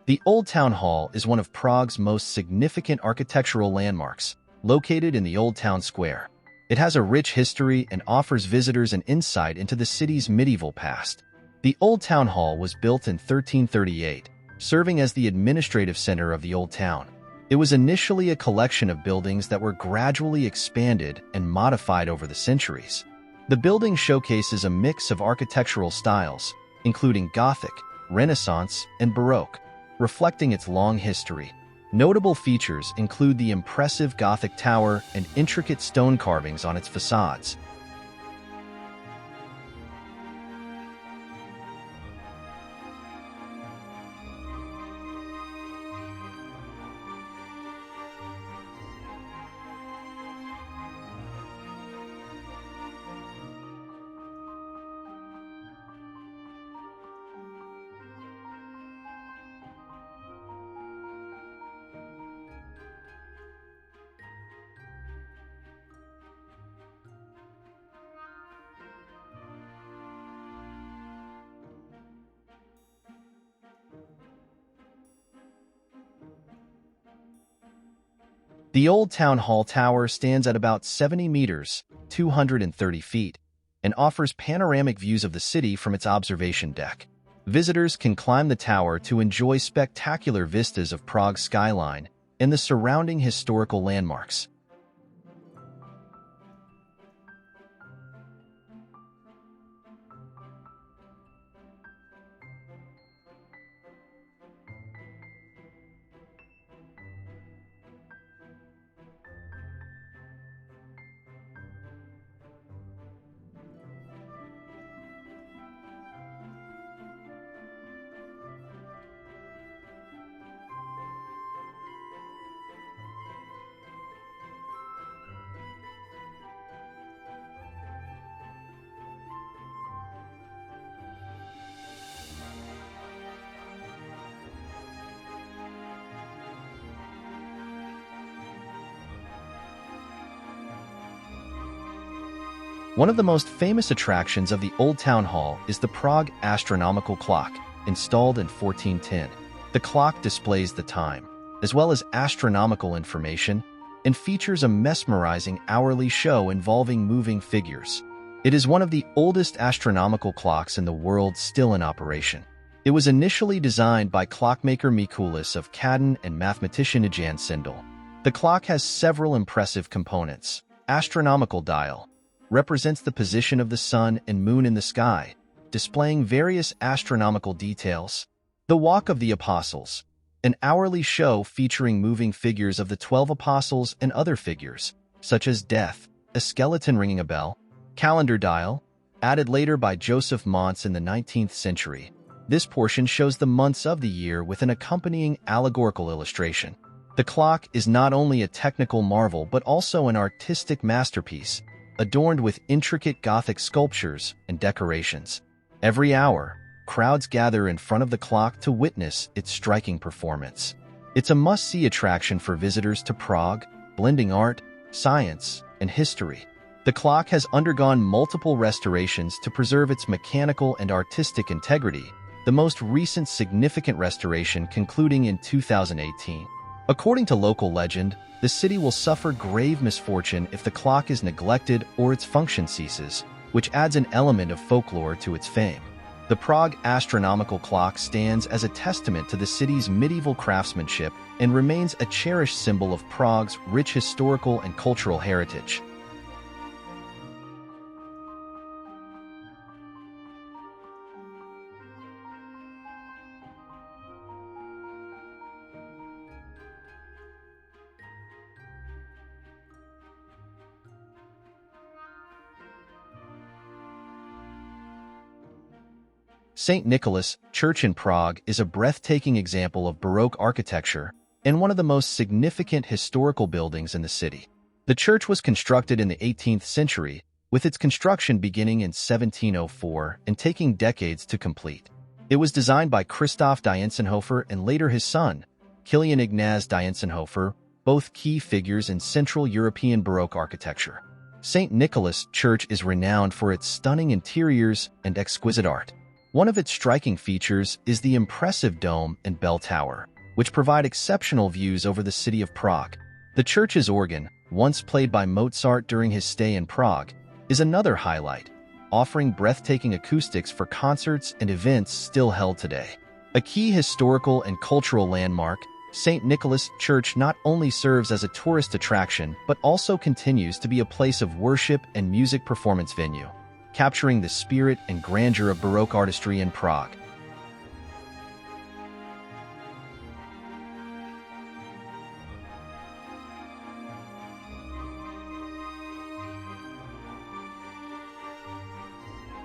The Old Town Hall is one of Prague's most significant architectural landmarks, located in the Old Town Square. It has a rich history and offers visitors an insight into the city's medieval past. The Old Town Hall was built in 1338, serving as the administrative center of the Old Town. It was initially a collection of buildings that were gradually expanded and modified over the centuries. The building showcases a mix of architectural styles, including Gothic, Renaissance, and Baroque, reflecting its long history. Notable features include the impressive Gothic tower and intricate stone carvings on its facades. The Old Town Hall Tower stands at about 70 meters, 230 feet, and offers panoramic views of the city from its observation deck. Visitors can climb the tower to enjoy spectacular vistas of Prague's skyline and the surrounding historical landmarks. One of the most famous attractions of the Old Town Hall is the Prague Astronomical Clock, installed in 1410. The clock displays the time, as well as astronomical information, and features a mesmerizing hourly show involving moving figures. It is one of the oldest astronomical clocks in the world still in operation. It was initially designed by clockmaker Mikuláš of Kadaň and mathematician Jan Šindel. The clock has several impressive components. Astronomical Dial represents the position of the sun and moon in the sky, displaying various astronomical details. The Walk of the Apostles, an hourly show featuring moving figures of the 12 apostles and other figures, such as Death, a skeleton ringing a bell. Calendar Dial, added later by Josef Mánes in the 19th century. This portion shows the months of the year with an accompanying allegorical illustration. The clock is not only a technical marvel but also an artistic masterpiece, adorned with intricate Gothic sculptures and decorations. Every hour, crowds gather in front of the clock to witness its striking performance. It's a must-see attraction for visitors to Prague, blending art, science, and history. The clock has undergone multiple restorations to preserve its mechanical and artistic integrity, the most recent significant restoration concluding in 2018. According to local legend, the city will suffer grave misfortune if the clock is neglected or its function ceases, which adds an element of folklore to its fame. The Prague Astronomical Clock stands as a testament to the city's medieval craftsmanship and remains a cherished symbol of Prague's rich historical and cultural heritage. St. Nicholas Church in Prague is a breathtaking example of Baroque architecture and one of the most significant historical buildings in the city. The church was constructed in the 18th century, with its construction beginning in 1704 and taking decades to complete. It was designed by Christoph Dientzenhofer and later his son, Kilian Ignaz Dientzenhofer, both key figures in Central European Baroque architecture. St. Nicholas Church is renowned for its stunning interiors and exquisite art. One of its striking features is the impressive dome and bell tower, which provide exceptional views over the city of Prague. The church's organ, once played by Mozart during his stay in Prague, is another highlight, offering breathtaking acoustics for concerts and events still held today. A key historical and cultural landmark, St. Nicholas Church not only serves as a tourist attraction but also continues to be a place of worship and music performance venue, capturing the spirit and grandeur of Baroque artistry in Prague.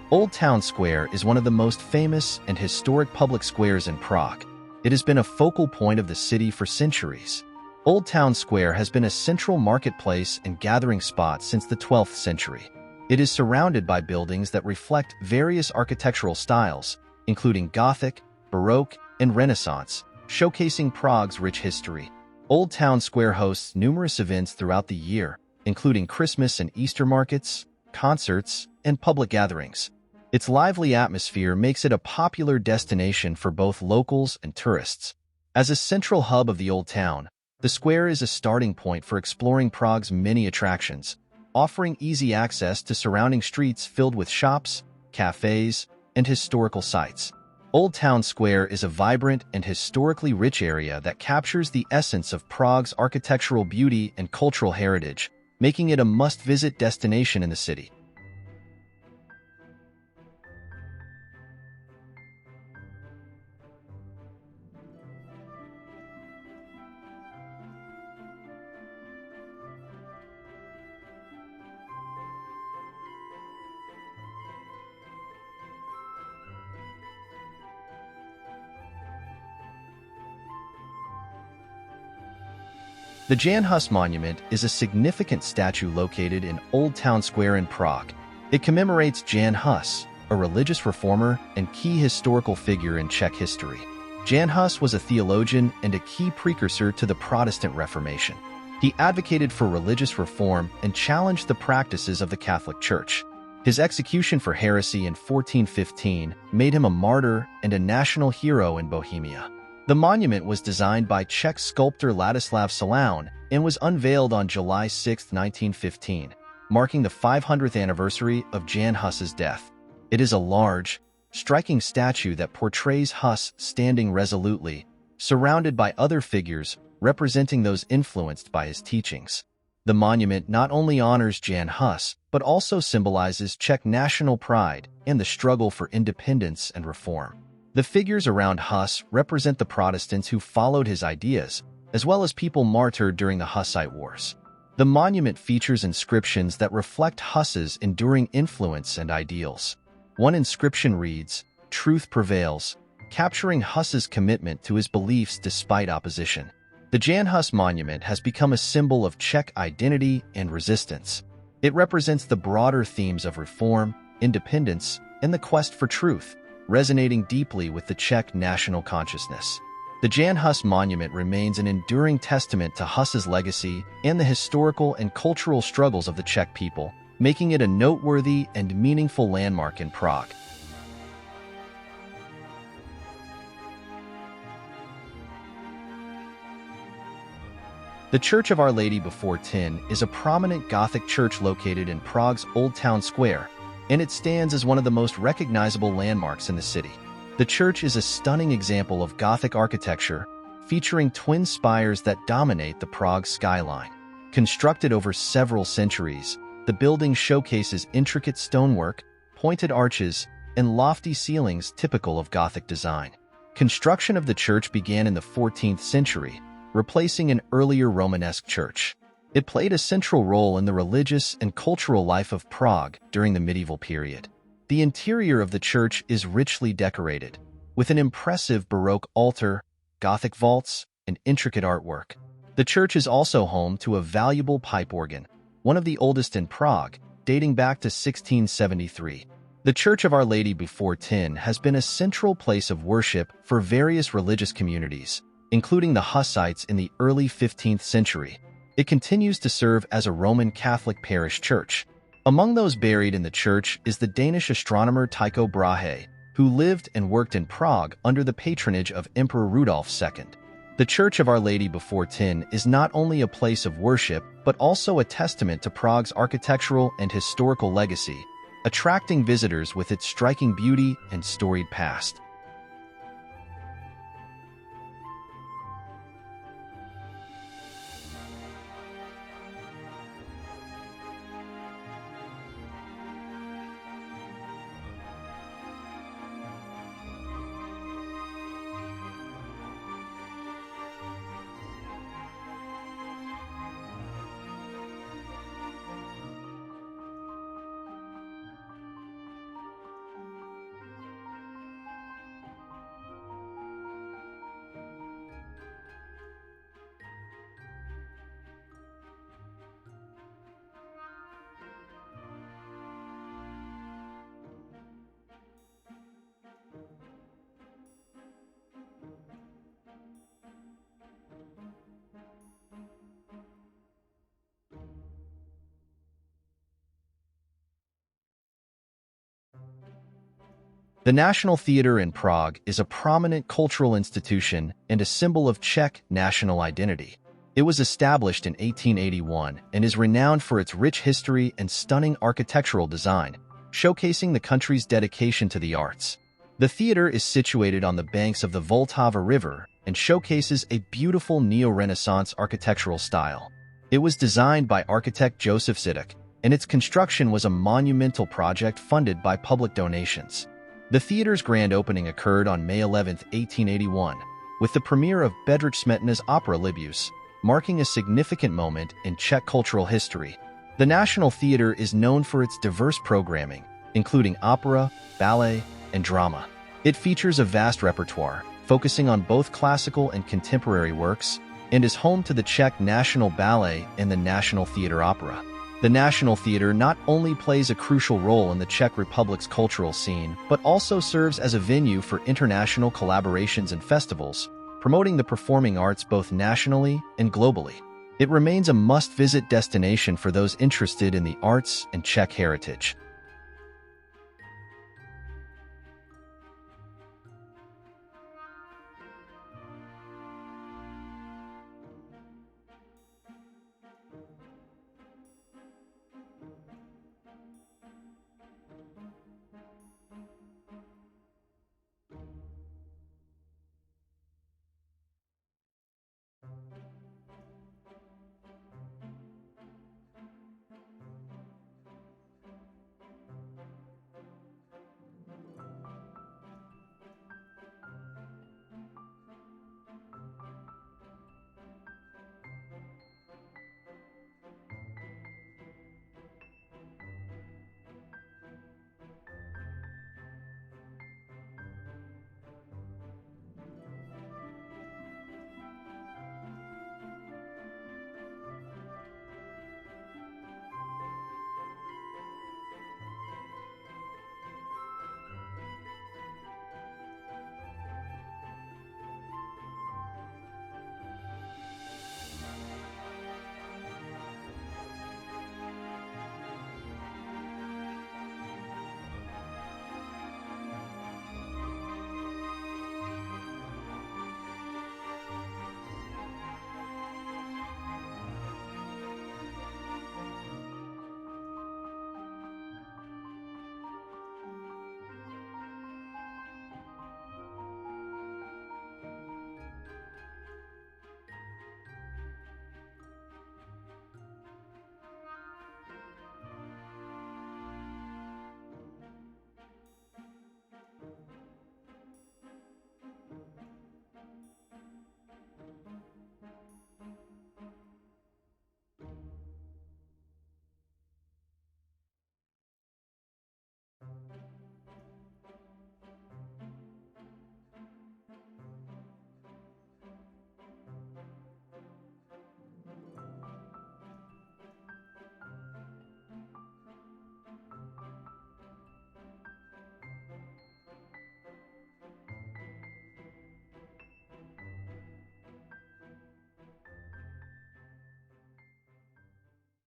Old Town Square is one of the most famous and historic public squares in Prague. It has been a focal point of the city for centuries. Old Town Square has been a central marketplace and gathering spot since the 12th century. It is surrounded by buildings that reflect various architectural styles, including Gothic, Baroque, and Renaissance, showcasing Prague's rich history. Old Town Square hosts numerous events throughout the year, including Christmas and Easter markets, concerts, and public gatherings. Its lively atmosphere makes it a popular destination for both locals and tourists. As a central hub of the Old Town, the square is a starting point for exploring Prague's many attractions, offering easy access to surrounding streets filled with shops, cafes, and historical sites. Old Town Square is a vibrant and historically rich area that captures the essence of Prague's architectural beauty and cultural heritage, making it a must-visit destination in the city. The Jan Hus Monument is a significant statue located in Old Town Square in Prague. It commemorates Jan Hus, a religious reformer and key historical figure in Czech history. Jan Hus was a theologian and a key precursor to the Protestant Reformation. He advocated for religious reform and challenged the practices of the Catholic Church. His execution for heresy in 1415 made him a martyr and a national hero in Bohemia. The monument was designed by Czech sculptor Ladislav Salaun and was unveiled on July 6, 1915, marking the 500th anniversary of Jan Hus's death. It is a large, striking statue that portrays Hus standing resolutely, surrounded by other figures representing those influenced by his teachings. The monument not only honors Jan Hus, but also symbolizes Czech national pride and the struggle for independence and reform. The figures around Hus represent the Protestants who followed his ideas, as well as people martyred during the Hussite Wars. The monument features inscriptions that reflect Hus's enduring influence and ideals. One inscription reads, "Truth prevails," capturing Hus's commitment to his beliefs despite opposition. The Jan Hus Monument has become a symbol of Czech identity and resistance. It represents the broader themes of reform, independence, and the quest for truth, resonating deeply with the Czech national consciousness. The Jan Hus Monument remains an enduring testament to Hus's legacy and the historical and cultural struggles of the Czech people, making it a noteworthy and meaningful landmark in Prague. The Church of Our Lady Before Tin is a prominent Gothic church located in Prague's Old Town Square, and it stands as one of the most recognizable landmarks in the city. The church is a stunning example of Gothic architecture, featuring twin spires that dominate the Prague skyline. Constructed over several centuries, the building showcases intricate stonework, pointed arches, and lofty ceilings typical of Gothic design. Construction of the church began in the 14th century, replacing an earlier Romanesque church. It played a central role in the religious and cultural life of Prague during the medieval period. The interior of the church is richly decorated, with an impressive Baroque altar, Gothic vaults, and intricate artwork. The church is also home to a valuable pipe organ, one of the oldest in Prague, dating back to 1673. The Church of Our Lady Before Tin has been a central place of worship for various religious communities, including the Hussites in the early 15th century. It continues to serve as a Roman Catholic parish church. Among those buried in the church is the Danish astronomer Tycho Brahe, who lived and worked in Prague under the patronage of Emperor Rudolf II. The Church of Our Lady before Tin is not only a place of worship, but also a testament to Prague's architectural and historical legacy, attracting visitors with its striking beauty and storied past. The National Theatre in Prague is a prominent cultural institution and a symbol of Czech national identity. It was established in 1881 and is renowned for its rich history and stunning architectural design, showcasing the country's dedication to the arts. The theater is situated on the banks of the Vltava River and showcases a beautiful neo-Renaissance architectural style. It was designed by architect Josef Mánes, and its construction was a monumental project funded by public donations. The theater's grand opening occurred on May 11, 1881, with the premiere of Bedřich Smetana's opera Libus, marking a significant moment in Czech cultural history. The National Theatre is known for its diverse programming, including opera, ballet, and drama. It features a vast repertoire, focusing on both classical and contemporary works, and is home to the Czech National Ballet and the National Theatre Opera. The National Theatre not only plays a crucial role in the Czech Republic's cultural scene, but also serves as a venue for international collaborations and festivals, promoting the performing arts both nationally and globally. It remains a must-visit destination for those interested in the arts and Czech heritage.